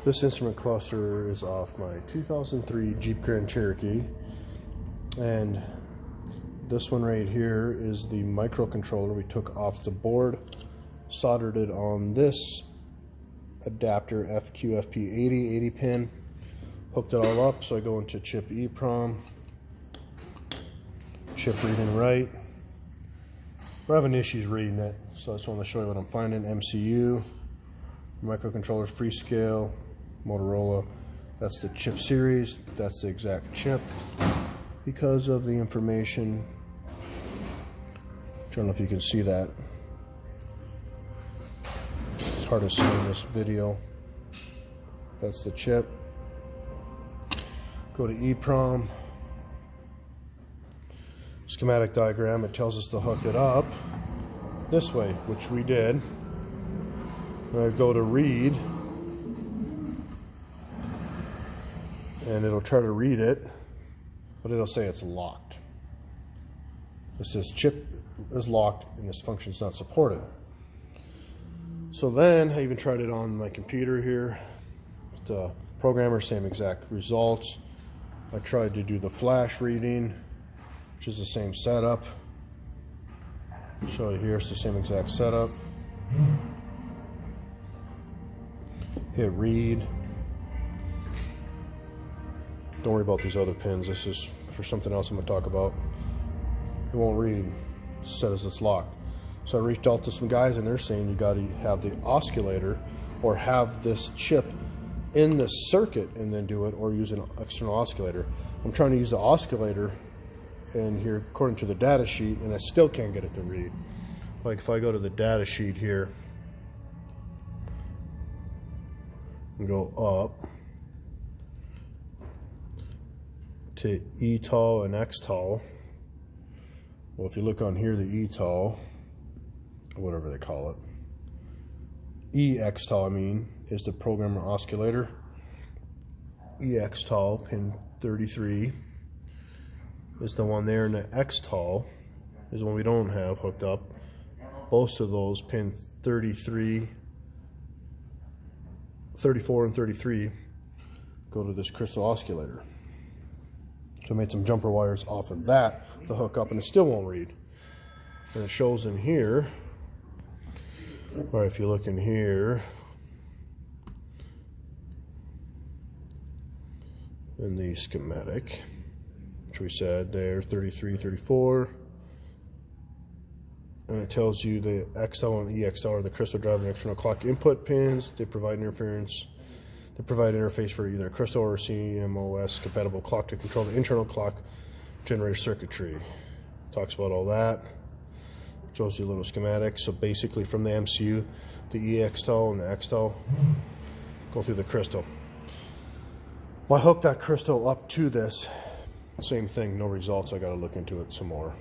This instrument cluster is off my 2003 Jeep Grand Cherokee, and this one right here is the microcontroller we took off the board, soldered it on this adapter FQFP80 80 pin, hooked it all up. So I go into chip EEPROM, chip reading right. We're having issues reading it, so I just want to show you what I'm finding. MCU, microcontrollers, Freescale, Motorola. That's the chip series. That's the exact chip. Because of the information, I don't know if you can see that. It's hard to see in this video. That's the chip. Go to EEPROM. Schematic diagram, it tells us to hook it up this way, which we did. And I go to read, and it'll try to read it, but it'll say it's locked. It says chip is locked and this function is not supported. So then I even tried it on my computer here. The programmer, same exact results. I tried to do the flash reading, which is the same setup. I'll show you here, it's the same exact setup. Hit read. Don't worry about these other pins. This is for something else I'm going to talk about. It won't read. It says it's locked. So I reached out to some guys and they're saying you got to have the oscillator or have this chip in the circuit and then do it, or use an external oscillator. I'm trying to use the oscillator in here according to the data sheet, and I still can't get it to read. Like if I go to the data sheet here and go up to ETOL and XTOL. Well, if you look on here, the ETOL, whatever they call it, EXTOL, I mean, is the programmer oscillator. EXTOL, pin 33, is the one there, and the XTOL is the one we don't have hooked up. Both of those, pin 33, 34 and 33, go to this crystal oscillator. So I made some jumper wires off of that to hook up, and it still won't read. And it shows in here, or if you look in here, in the schematic, which we said there, 33, 34, and it tells you the XTOL and EXTOL are the crystal drive and external clock input pins. They provide interference. They provide an interface for either crystal or CMOS compatible clock to control the internal clock generator circuitry. Talks about all that. Shows you a little schematic. So basically from the MCU, the EXTOL and the XTOL go through the crystal. Well, I hooked that crystal up to this. Same thing, no results. I got to look into it some more.